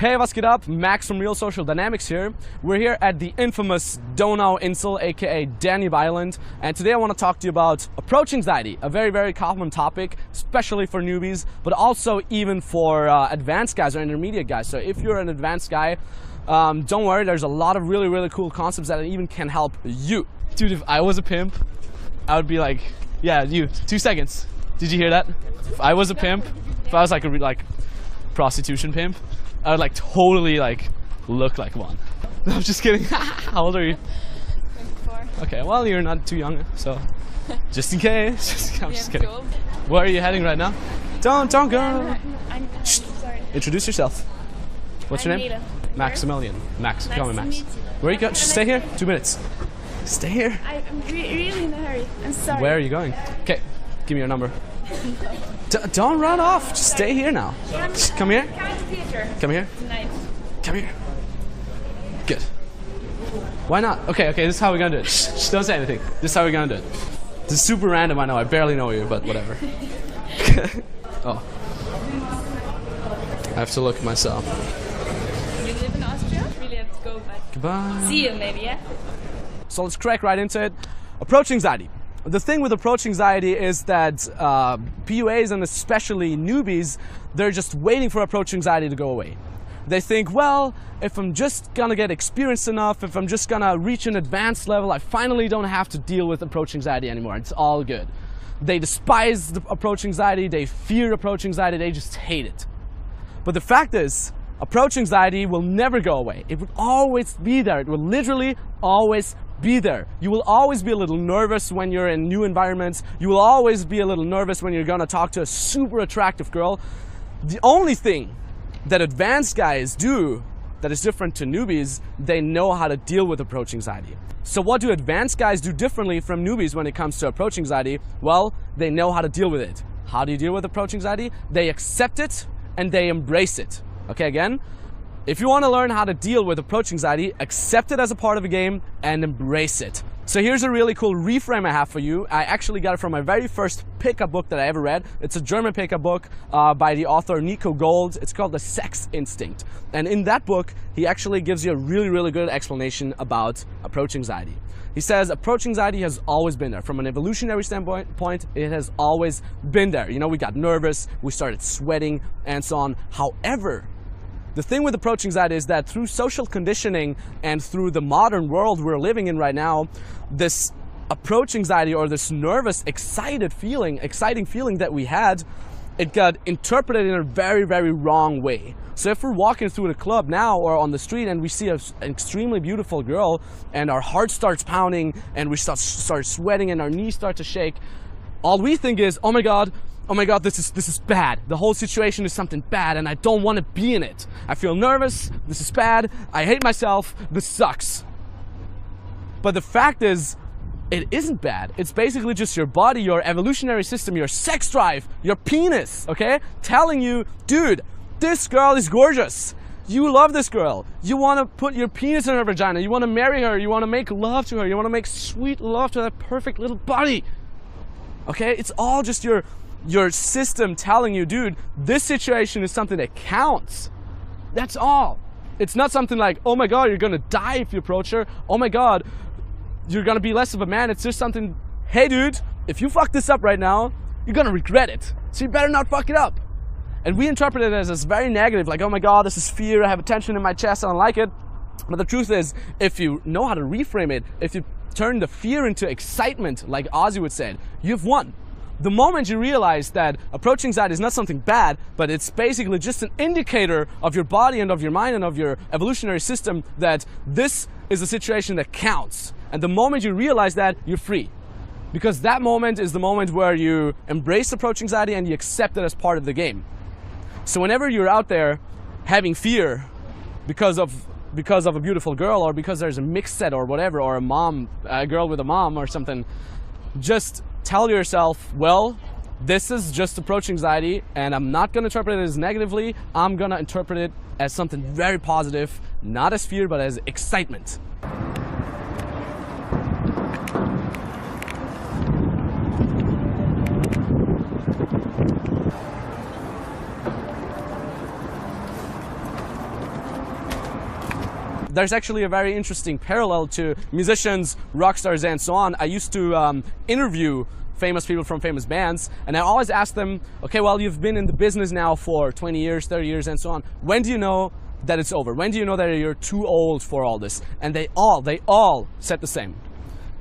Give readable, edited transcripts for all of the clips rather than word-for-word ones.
Hey, what's geht up? Max from Real Social Dynamics here. We're here at the infamous Donau-Insel, aka Danube Island, and today I want to talk to you about approach anxiety, a very, very common topic, especially for newbies, but also even for advanced guys or intermediate guys. So if you're an advanced guy, don't worry, there's a lot of really, really cool concepts that even can help you. Dude, if I was a pimp, I would be like, yeah, you, 2 seconds. Did you hear that? If I was a pimp, if I was like a prostitution pimp, I would like totally like look like one. No, I'm just kidding. How old are you? 24. Okay, well you're not too young, so just in case. I'm just kidding. Cool. Where are you heading right now? Don't go. I'm sorry. Introduce yourself. What's your name? Nita. Maximilian. Max. Nice Call me to Max. meet you. Where are you going? Just stay here. 2 minutes. Stay here. I'm really in a hurry. I'm sorry. Where are you going? Okay, give me your number. Don't run off. Just stay here now. Just come here. Come to theater Come here. tonight. Come here. Good. Why not? Okay, this is how we're gonna do it. Shh, don't say anything. This is how we're gonna do it. This is super random, I know. I barely know you, but whatever. Oh. I have to look at myself. You live in Austria? Really have to go, but Goodbye. see you maybe, yeah? So let's crack right into it. Approach anxiety. The thing with approach anxiety is that PUAs and especially newbies, they're just waiting for approach anxiety to go away. They think, well, if I'm just gonna get experienced enough, if I'm just gonna reach an advanced level, I finally don't have to deal with approach anxiety anymore. It's all good. They despise the approach anxiety, they fear approach anxiety, they just hate it. But the fact is, approach anxiety will never go away. It will always be there. It will literally always be there. You will always be a little nervous when you're in new environments. You will always be a little nervous when you're gonna talk to a super attractive girl. The only thing that advanced guys do that is different to newbies, they know how to deal with approach anxiety. So what do advanced guys do differently from newbies when it comes to approach anxiety? Well, they know how to deal with it. How do you deal with approach anxiety? They accept it and they embrace it. Okay, again, if you want to learn how to deal with approach anxiety, accept it as a part of the game and embrace it. So here's a really cool reframe I have for you. I actually got it from my very first pickup book that I ever read. It's a German pickup book by the author Nico Gold. It's called The Sex Instinct. And in that book, he actually gives you a really, really good explanation about approach anxiety. He says approach anxiety has always been there. From an evolutionary standpoint, it has always been there. You know, we got nervous, we started sweating, and so on. However, the thing with approach anxiety is that through social conditioning and through the modern world we're living in right now, this approach anxiety or this nervous, exciting feeling that we had, it got interpreted in a very, very wrong way. So if we're walking through the club now or on the street and we see an extremely beautiful girl and our heart starts pounding and we start sweating and our knees start to shake, all we think is, oh my God, this is bad. The whole situation is something bad and I don't want to be in it. I feel nervous, this is bad, I hate myself, this sucks. But the fact is, it isn't bad. It's basically just your body, your evolutionary system, your sex drive, your penis, okay? Telling you, dude, this girl is gorgeous. You love this girl. You want to put your penis in her vagina. You want to marry her. You want to make love to her. You want to make sweet love to that perfect little body. Okay? It's all just your system telling you, dude, this situation is something that counts. That's all. It's not something like, oh my God, you're gonna die if you approach her. Oh my God, you're gonna be less of a man. It's just something, hey dude, if you fuck this up right now, you're gonna regret it. So you better not fuck it up. And we interpret it as very negative, like, oh my God, this is fear, I have a tension in my chest, I don't like it. But the truth is, if you know how to reframe it, if you turn the fear into excitement, like Ozzy would say, you've won. The moment you realize that approach anxiety is not something bad, but it's basically just an indicator of your body and of your mind and of your evolutionary system that this is a situation that counts. And the moment you realize that, you're free. Because that moment is the moment where you embrace approach anxiety and you accept it as part of the game. So whenever you're out there having fear because of a beautiful girl or because there's a mixed set or whatever, or a girl with a mom or something, just tell yourself, well, this is just approach anxiety and I'm not going to interpret it as negatively. I'm going to interpret it as something very positive, not as fear, but as excitement. there's actually a very interesting parallel to musicians, rock stars, and so on. I used to interview famous people from famous bands, and I always ask them, okay, well, you've been in the business now for 20 years, 30 years, and so on. When do you know that it's over? When do you know that you're too old for all this? And they all said the same.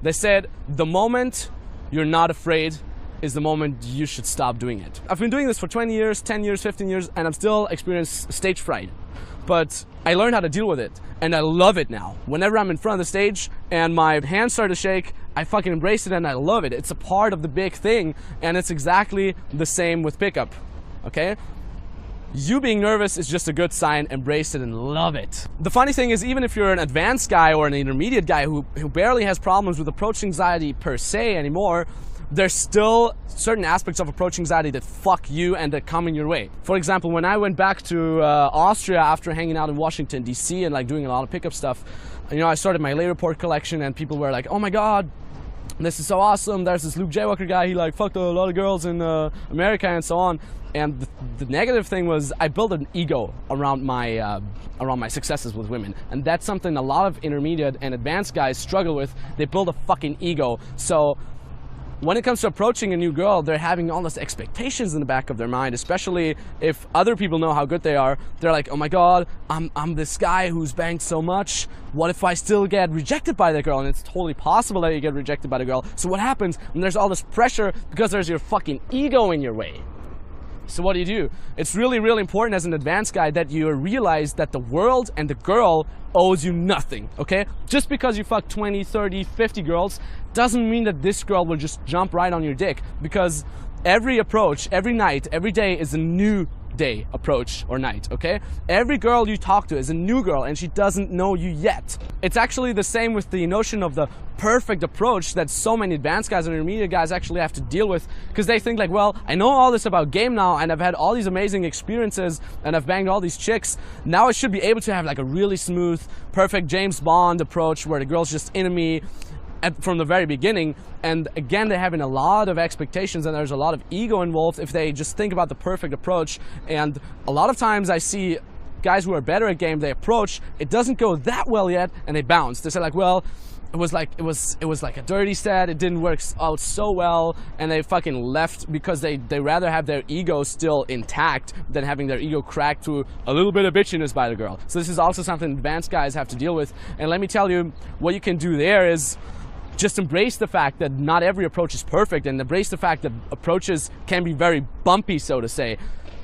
They said, the moment you're not afraid is the moment you should stop doing it. I've been doing this for 20 years, 10 years, 15 years, and I'm still experiencing stage fright. But I learned how to deal with it, and I love it now. Whenever I'm in front of the stage and my hands start to shake, I fucking embrace it and I love it. It's a part of the big thing, and it's exactly the same with pickup, okay? You being nervous is just a good sign. Embrace it and love it. The funny thing is, even if you're an advanced guy or an intermediate guy who barely has problems with approach anxiety per se anymore, there's still certain aspects of approach anxiety that fuck you and that come in your way. For example, when I went back to Austria after hanging out in Washington, D.C. and like doing a lot of pickup stuff, you know, I started my lay report collection and people were like, oh my God, this is so awesome. There's this Luke Jaywalker guy, he like fucked a lot of girls in America and so on. And the negative thing was I built an ego around my successes with women. And that's something a lot of intermediate and advanced guys struggle with. They build a fucking ego. So when it comes to approaching a new girl, they're having all these expectations in the back of their mind, especially if other people know how good they are. They're like, oh my God, I'm this guy who's banged so much. What if I still get rejected by the girl? And it's totally possible that you get rejected by the girl. So what happens when there's all this pressure because there's your fucking ego in your way? So what do? It's really, really important as an advanced guy that you realize that the world and the girl owes you nothing, okay? Just because you fuck 20, 30, 50 girls doesn't mean that this girl will just jump right on your dick, because every approach, every night, every day is a new day approach or night, okay? Every girl you talk to is a new girl and she doesn't know you yet. It's actually the same with the notion of the perfect approach that so many advanced guys and intermediate guys actually have to deal with, because they think like, well, I know all this about game now and I've had all these amazing experiences and I've banged all these chicks. Now I should be able to have like a really smooth, perfect James Bond approach where the girl's just into me from the very beginning. And again, they're having a lot of expectations and there's a lot of ego involved if they just think about the perfect approach. And a lot of times I see guys who are better at game, they approach, it doesn't go that well yet, and they bounce. They say like, well, it was like a dirty set, it didn't work out so well, and they fucking left because they rather have their ego still intact than having their ego cracked through a little bit of bitchiness by the girl. So this is also something advanced guys have to deal with. And let me tell you, what you can do there is just embrace the fact that not every approach is perfect, and embrace the fact that approaches can be very bumpy, so to say.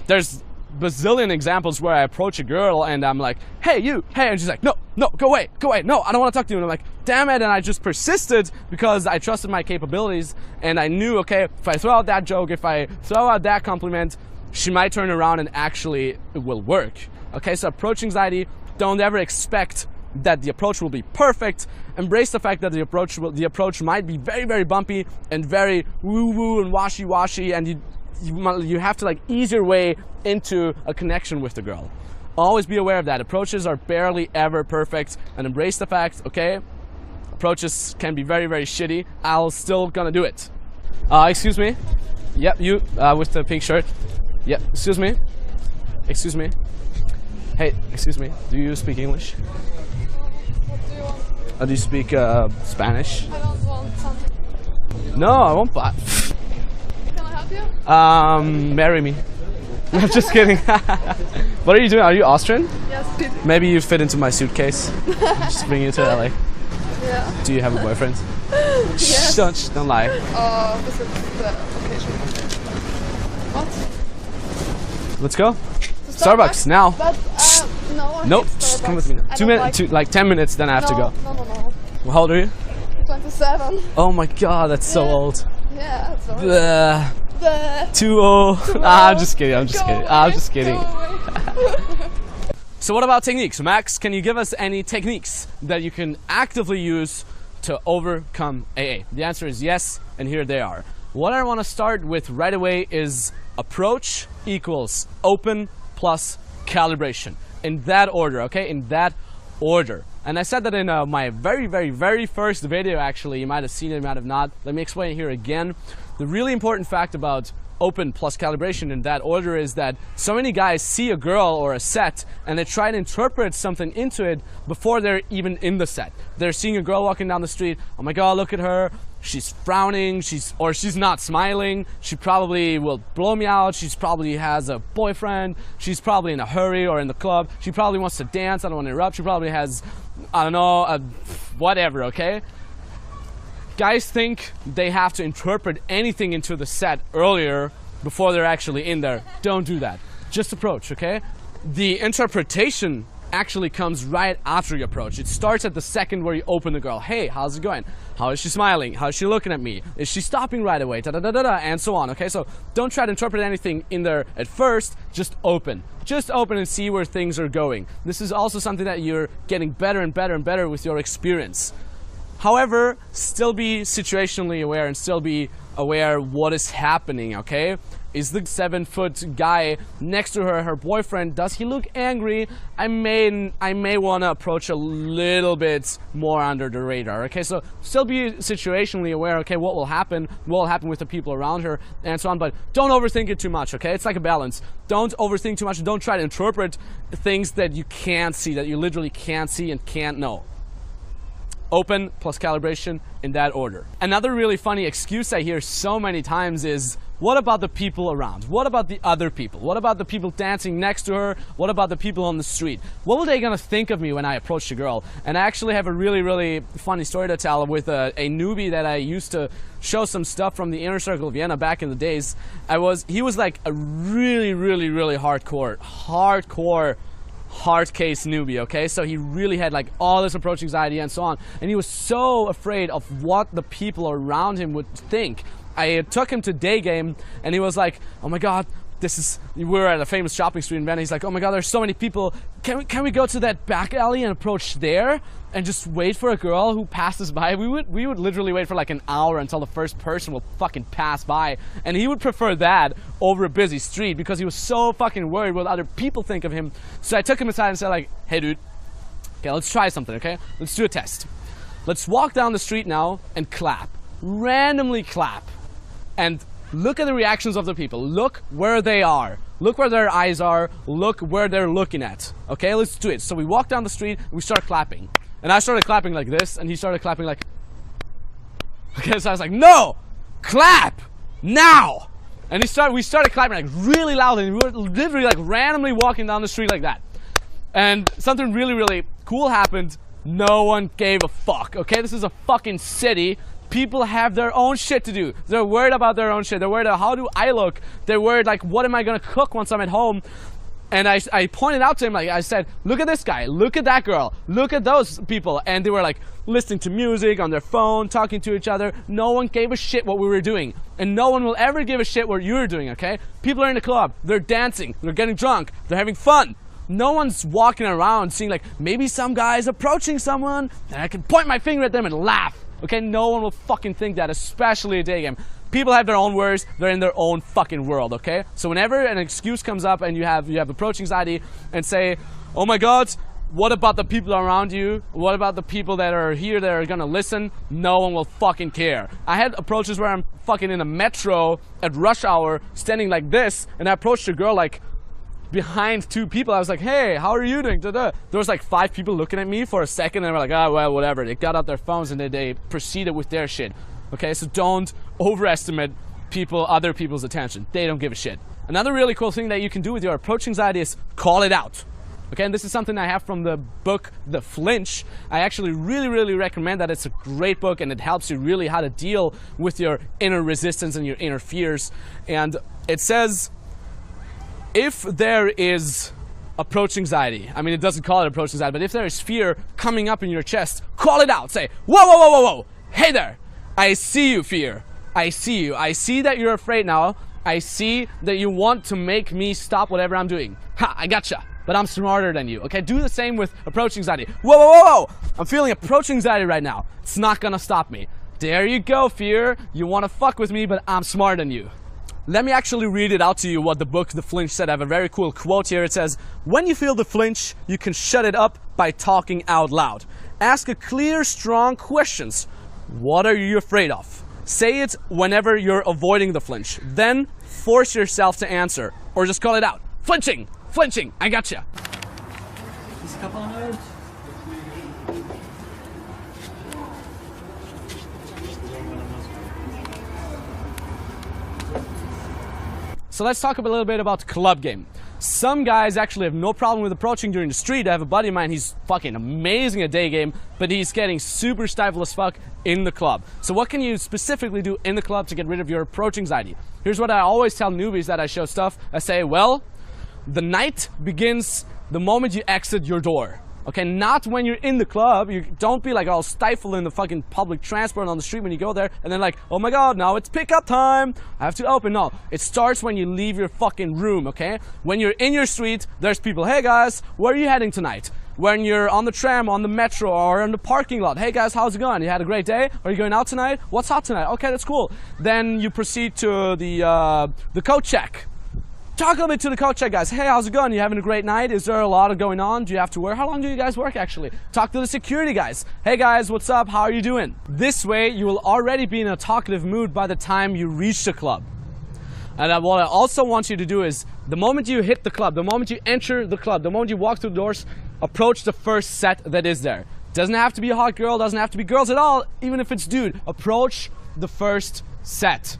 There's bazillion examples where I approach a girl and I'm like, hey, you, hey, and she's like, no, go away, no, I don't want to talk to you. And I'm like, damn it, and I just persisted because I trusted my capabilities, and I knew, okay, if I throw out that joke, if I throw out that compliment, she might turn around and actually it will work. Okay, so approach anxiety, don't ever expect that the approach will be perfect. Embrace the fact that the approach might be very, very bumpy and very woo-woo and washy-washy, and you have to like ease your way into a connection with the girl. Always be aware of that. Approaches are barely ever perfect, and embrace the fact, okay, approaches can be very, very shitty. I'll still gonna do it. Excuse me? Yep, you with the pink shirt. Yep, excuse me? Excuse me? Hey, excuse me, do you speak English? What do you want? Do you speak Spanish? I don't want something. No, I won't buy. Can I help you? Marry me. I'm just kidding. What are you doing? Are you Austrian? Yes. Maybe you fit into my suitcase. Just bring you to LA. Yeah. Do you have a boyfriend? Yes. Don't lie. This is the occasion. What? Let's go. Starbucks now. But no. Nope. Just come with me. 2 minutes. Like 10 minutes. Then I have to go. No. Well, how old are you? 27. Oh my God, that's so old. Yeah, that's old. Too old. I'm just kidding. I'm just kidding. So what about techniques? Max, can you give us any techniques that you can actively use to overcome AA? The answer is yes, and here they are. What I want to start with right away is approach equals open plus calibration. In that order, okay? In that order. And I said that in my very first video, actually. You might have seen it, you might have not. Let me explain it here again. The really important fact about open plus calibration in that order is that so many guys see a girl or a set and they try to interpret something into it before they're even in the set. They're seeing a girl walking down the street, oh my god, look at her, she's frowning, she's not smiling, she probably will blow me out, she's probably has a boyfriend, she's probably in a hurry or in the club, she probably wants to dance, I don't want to interrupt, she probably has, I don't know, whatever, okay? Guys think they have to interpret anything into the set earlier before they're actually in there. Don't do that. Just approach, okay? The interpretation actually comes right after you approach. It starts at the second where you open the girl. Hey, how's it going? How is she smiling? How is she looking at me? Is she stopping right away? Da da da da da, and so on, okay? So don't try to interpret anything in there at first, just open. Just open and see where things are going. This is also something that you're getting better and better and better with your experience. However, still be situationally aware and still be aware what is happening, okay? Is the 7-foot guy next to her boyfriend, does he look angry? I may want to approach a little bit more under the radar, okay? So still be situationally aware, okay, what will happen with the people around her and so on, but don't overthink it too much, okay? It's like a balance. Don't overthink too much. Don't try to interpret things that you can't see, that you literally can't see and can't know. Open plus calibration in that order. Another really funny excuse I hear so many times is, what about the people around? What about the other people? What about the people dancing next to her? What about the people on the street? What were they gonna think of me when I approached a girl? And I actually have a really, really funny story to tell with a newbie that I used to show some stuff from the inner circle of Vienna back in the days. He was like a really, really, really hardcore hard case newbie, okay? So he really had like all this approach anxiety and so on, and he was so afraid of what the people around him would think. I took him to day game and he was like, oh my god, we were at a famous shopping street in Vienna. He's like, oh my god, there's so many people, can we go to that back alley and approach there and just wait for a girl who passes by? We would literally wait for like an hour until the first person will fucking pass by, and he would prefer that over a busy street because he was so fucking worried what other people think of him. So I took him aside and said like, hey dude, okay, let's try something, okay? Let's do a test. Let's walk down the street now and clap. Randomly clap. And look at the reactions of the people. Look where they are. Look where their eyes are. Look where they're looking at. Okay, let's do it. So we walk down the street, we start clapping. And I started clapping like this, and he started clapping like... Okay, so I was like, no! Clap! Now! And we started clapping like really loud, and we were literally like randomly walking down the street like that. And something really, really cool happened. No one gave a fuck, okay? This is a fucking city. People have their own shit to do. They're worried about their own shit. They're worried about how do I look. They're worried like, what am I gonna cook once I'm at home? And I pointed out to him, like I said, look at this guy, look at that girl, look at those people. And they were like listening to music on their phone, talking to each other. No one gave a shit what we were doing. And no one will ever give a shit what you're doing, okay? People are in the club, they're dancing, they're getting drunk, they're having fun. No one's walking around seeing like, maybe some guy's approaching someone, and I can point my finger at them and laugh. Okay, no one will fucking think that, especially a day game. People have their own worries, they're in their own fucking world, okay? So whenever an excuse comes up and you have approach anxiety and say, oh my god, what about the people around you? What about the people that are here that are gonna listen? No one will fucking care. I had approaches where I'm fucking in a metro at rush hour, standing like this, and I approached a girl like behind two people. I was like, hey, how are you doing? There was like 5 people looking at me for a second, and they were like, oh, well, whatever. They got out their phones and they proceeded with their shit. Okay, so don't overestimate other people's attention. They don't give a shit. Another really cool thing that you can do with your approach anxiety is call it out. Okay, and this is something I have from the book, The Flinch. I actually really, really recommend that. It's a great book, and it helps you really how to deal with your inner resistance and your inner fears. And it says, if there is approach anxiety, I mean, it doesn't call it approach anxiety, but if there is fear coming up in your chest, call it out. Say, whoa, whoa, whoa, whoa, whoa. Hey there. I see you, fear. I see you. I see that you're afraid now. I see that you want to make me stop whatever I'm doing. Ha, I gotcha. But I'm smarter than you. Okay, do the same with approach anxiety. Whoa, whoa, whoa, whoa. I'm feeling approach anxiety right now. It's not gonna stop me. There you go, fear. You want to fuck with me, but I'm smarter than you. Let me actually read it out to you what the book The Flinch said. I have a very cool quote here. It says, when you feel the flinch, you can shut it up by talking out loud. Ask a clear, strong questions. What are you afraid of? Say it whenever you're avoiding the flinch. Then force yourself to answer or just call it out. Flinching, flinching, I gotcha. So let's talk a little bit about club game. Some guys actually have no problem with approaching during the street. I have a buddy of mine, he's fucking amazing at day game, but he's getting super stifled as fuck in the club. So what can you specifically do in the club to get rid of your approach anxiety? Here's what I always tell newbies that I show stuff. I say, well, the night begins the moment you exit your door. Okay, not when you're in the club. You don't be like all stifled in the fucking public transport on the street when you go there and then like, oh my god, now it's pickup time, I have to open. No, it starts when you leave your fucking room, okay? When you're in your street, there's people, hey guys, where are you heading tonight? When you're on the tram, on the metro, or in the parking lot, hey guys, how's it going? You had a great day? Are you going out tonight? What's hot tonight? Okay, that's cool. Then you proceed to the coat check. Talk a little bit to the coach check guys. Hey, how's it going? You having a great night? Is there a lot of going on? Do you have to work? How long do you guys work actually? Talk to the security guys. Hey guys, what's up? How are you doing? This way, you will already be in a talkative mood by the time you reach the club. And what I also want you to do is, the moment you hit the club, the moment you enter the club, the moment you walk through the doors, approach the first set that is there. Doesn't have to be a hot girl, doesn't have to be girls at all, even if it's dude. Approach the first set.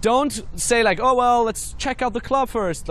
Don't say like, oh well, let's check out the club first.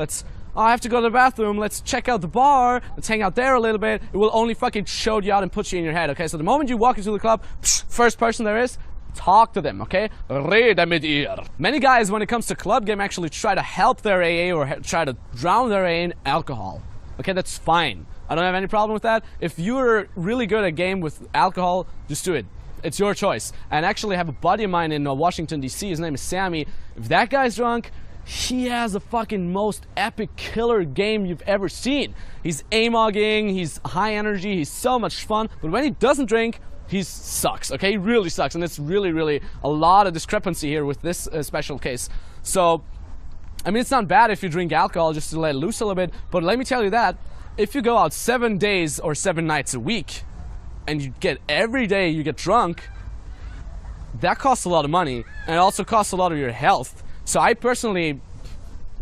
I have to go to the bathroom. Let's check out the bar. Let's hang out there a little bit. It will only fucking show you out and put you in your head, okay? So the moment you walk into the club, first person there is, talk to them, okay? Reda mit ihr. Many guys, when it comes to club game, actually try to help their AA or try to drown their AA in alcohol. Okay, that's fine. I don't have any problem with that. If you're really good at game with alcohol, just do it. It's your choice. And actually I have a buddy of mine in Washington, D.C. His name is Sammy. If that guy's drunk, he has the fucking most epic killer game you've ever seen. He's aim-ogging, he's high energy, he's so much fun. But when he doesn't drink, he sucks, okay? He really sucks. And it's really, really a lot of discrepancy here with this special case. So, I mean, it's not bad if you drink alcohol just to let it loose a little bit. But let me tell you that, if you go out 7 days or 7 nights a week, and you get every day you get drunk, that costs a lot of money and it also costs a lot of your health. So I personally,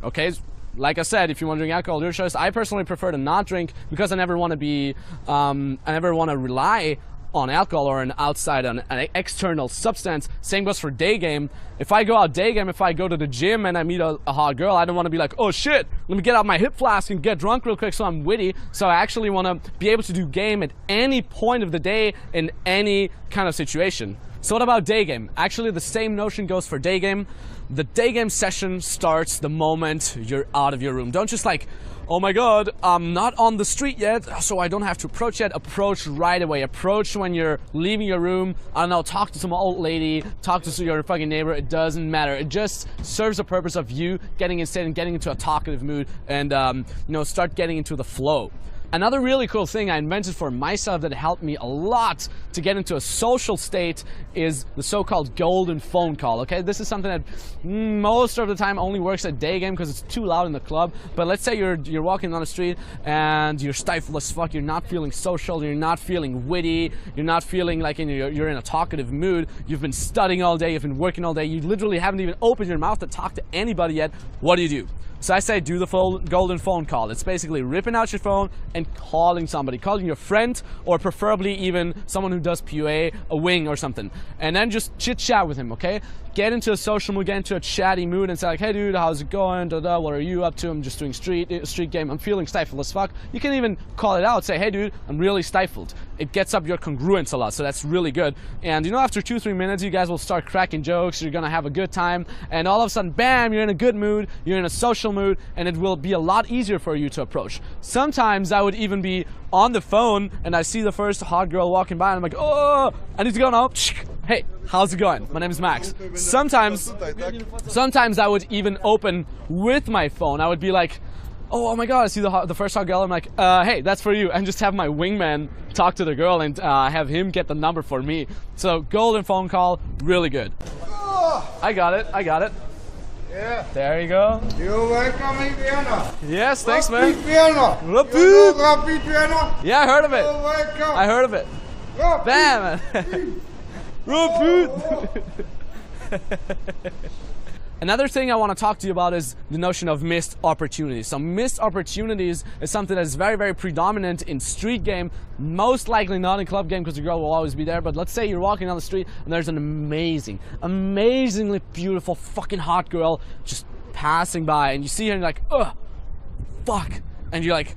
okay, like I said, if you want to drink alcohol, your choice. I personally prefer to not drink because I never want to be, I never want to rely on alcohol or an outside, an external substance. Same goes for day game. If I go out day game, if I go to the gym and I meet a hot girl, I don't want to be like, oh shit, let me get out my hip flask and get drunk real quick so I'm witty. So I actually want to be able to do game at any point of the day in any kind of situation. So what about day game? Actually, the same notion goes for day game. The day game session starts the moment you're out of your room. Don't just like, oh my god, I'm not on the street yet, so I don't have to approach yet. Approach right away. Approach when you're leaving your room. I don't know, talk to some old lady, talk to your fucking neighbor. It doesn't matter. It just serves the purpose of you getting instead and getting into a talkative mood and you know, start getting into the flow. Another really cool thing I invented for myself that helped me a lot to get into a social state is the so-called golden phone call, okay? This is something that most of the time only works at day game because it's too loud in the club. But let's say you're walking on the street and you're stifled as fuck, you're not feeling social, you're not feeling witty, you're not feeling like you're in a talkative mood, you've been studying all day, you've been working all day, you literally haven't even opened your mouth to talk to anybody yet. What do? So I say do the golden phone call. It's basically ripping out your phone and calling somebody, calling your friend or preferably even someone who does PUA, a wing or something. And then just chit chat with him, okay? Get into a social mood, get into a chatty mood and say like, hey dude, how's it going? Da-da, what are you up to? I'm just doing street game. I'm feeling stifled as fuck. You can even call it out, say, hey dude, I'm really stifled. It gets up your congruence a lot, so that's really good. And you know, after 2-3 minutes, you guys will start cracking jokes, you're gonna have a good time, and all of a sudden, bam, you're in a good mood, you're in a social mood, and it will be a lot easier for you to approach. Sometimes I would even be on the phone and I see the first hot girl walking by and I'm like, oh, I need to go now. Hey, how's it going? My name is Max. Sometimes I would even open with my phone. I would be like, oh my god, I see the first hot girl. I'm like, hey, that's for you. And just have my wingman talk to the girl and have him get the number for me. So golden phone call, really good. I got it. Yeah. There you go. You're welcome, Vienna. Yes, thanks, man. Vienna. Rapid. Rapid Vienna. Yeah, I heard of it. You're welcome. I heard of it. Rapid. Bam. Rapid. Another thing I want to talk to you about is the notion of missed opportunities. So missed opportunities is something that is very, very predominant in street game, most likely not in club game because the girl will always be there. But let's say you're walking down the street and there's an amazingly beautiful fucking hot girl just passing by, and you see her and you're like, ugh, fuck. And you're like,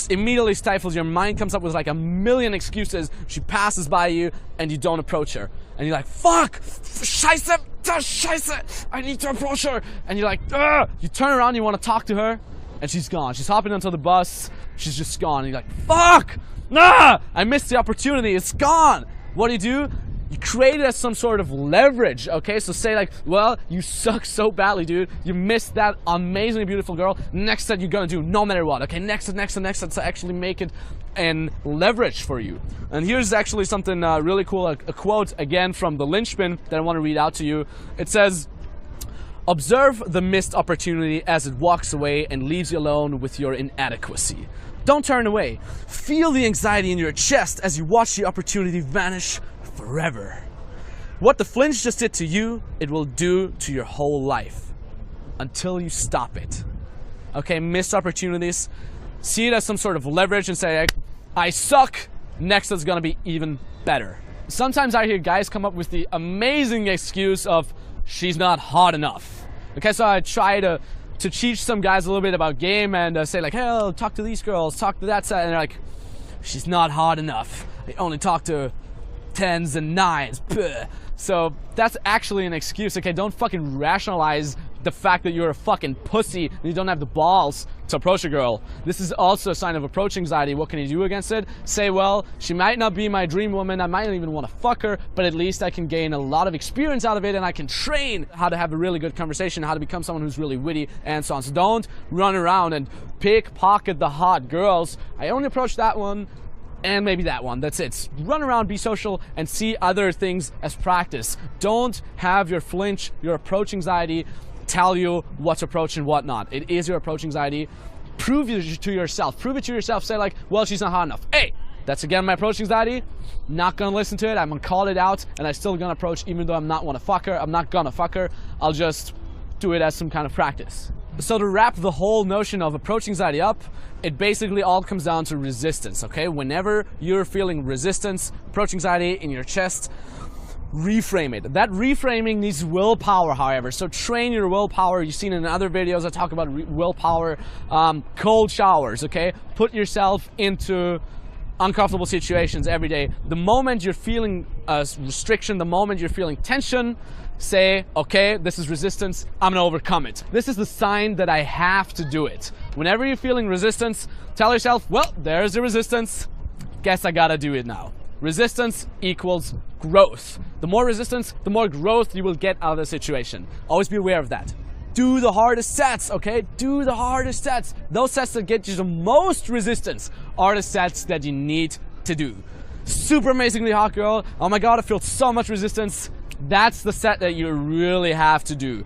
immediately stifles, your mind comes up with like a million excuses. She passes by you and you don't approach her. And you're like, fuck, scheiße, I need to approach her. And you're like, ugh. You turn around, you want to talk to her, and she's gone. She's hopping onto the bus, she's just gone. And you're like, fuck, nah, I missed the opportunity, it's gone. What do? You create it as some sort of leverage, okay? So say like, well, you suck so badly, dude. You missed that amazingly beautiful girl. Next set you're gonna do no matter what, okay? Next set to actually make it and leverage for you. And here's actually something really cool, a quote again from the linchpin that I want to read out to you. It says, observe the missed opportunity as it walks away and leaves you alone with your inadequacy. Don't turn away. Feel the anxiety in your chest as you watch the opportunity vanish forever. What the flinch just did to you, it will do to your whole life until you stop it. Okay, missed opportunities. See it as some sort of leverage and say, I suck, next is gonna be even better. Sometimes I hear guys come up with the amazing excuse of, she's not hot enough. Okay, so I try to teach some guys a little bit about game and say like, hey, I'll talk to these girls, talk to that side, and they're like, she's not hot enough. I only talk to 10s and 9s. Puh. So that's actually an excuse, okay? Don't fucking rationalize the fact that you're a fucking pussy and you don't have the balls to approach a girl. This is also a sign of approach anxiety. What can you do against it? Say, well, she might not be my dream woman, I might not even want to fuck her, but at least I can gain a lot of experience out of it and I can train how to have a really good conversation, how to become someone who's really witty and so on. So don't run around and pickpocket the hot girls. I only approach that one and maybe that one, that's it. Run around, be social, and see other things as practice. Don't have your flinch, your approach anxiety tell you what to approach and what not. It is your approach anxiety. Prove it to yourself. Prove it to yourself. Say like, well, she's not hot enough. Hey, that's again my approach anxiety. Not gonna listen to it. I'm gonna call it out, and I'm still gonna approach even though I'm not wanna fuck her. I'm not gonna fuck her. I'll just do it as some kind of practice. So to wrap the whole notion of approach anxiety up, it basically all comes down to resistance, okay? Whenever you're feeling resistance, approach anxiety in your chest, reframe it. That reframing needs willpower, however, so train your willpower. You've seen in other videos I talk about willpower. Cold showers, okay? Put yourself into uncomfortable situations every day. The moment you're feeling a restriction, the moment you're feeling tension, say, okay, this is resistance, I'm gonna overcome it. This is the sign that I have to do it. Whenever you're feeling resistance, tell yourself, well, there's the resistance, guess I gotta do it now. Resistance equals growth. The more resistance, the more growth you will get out of the situation. Always be aware of that. Do the hardest sets, okay? Do the hardest sets. Those sets that get you the most resistance are the sets that you need to do. Super amazingly hot girl, oh my god, I feel so much resistance. That's the set that you really have to do.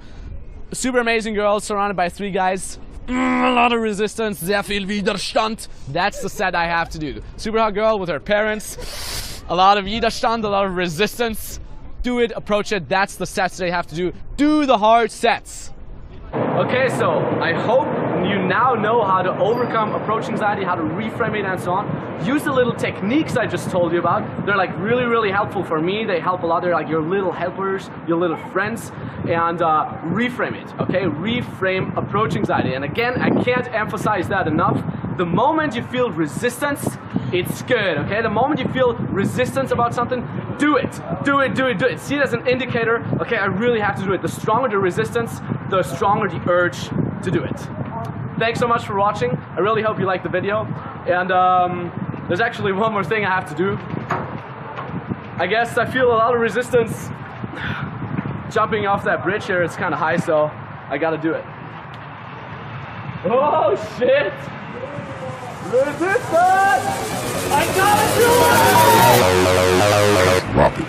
Super amazing girl surrounded by 3 guys. A lot of resistance, sehr viel Widerstand. That's the set I have to do. Super hot girl with her parents. A lot of Widerstand, a lot of resistance. Do it, approach it. That's the sets they have to do. Do the hard sets. Okay, so I hope you now know how to overcome approach anxiety, how to reframe it and so on. Use the little techniques I just told you about. They're like really, really helpful for me. They help a lot. They're like your little helpers, your little friends. And reframe it, okay? Reframe approach anxiety. And again, I can't emphasize that enough. The moment you feel resistance, it's good, okay? The moment you feel resistance about something, do it. Do it, do it, do it. See it as an indicator, okay, I really have to do it. The stronger the resistance, the stronger the urge to do it. Thanks so much for watching. I really hope you liked the video. And there's actually one more thing I have to do. I guess I feel a lot of resistance jumping off that bridge here. It's kind of high, so I gotta do it. Oh shit! Resistance! I gotta do it! Drop it.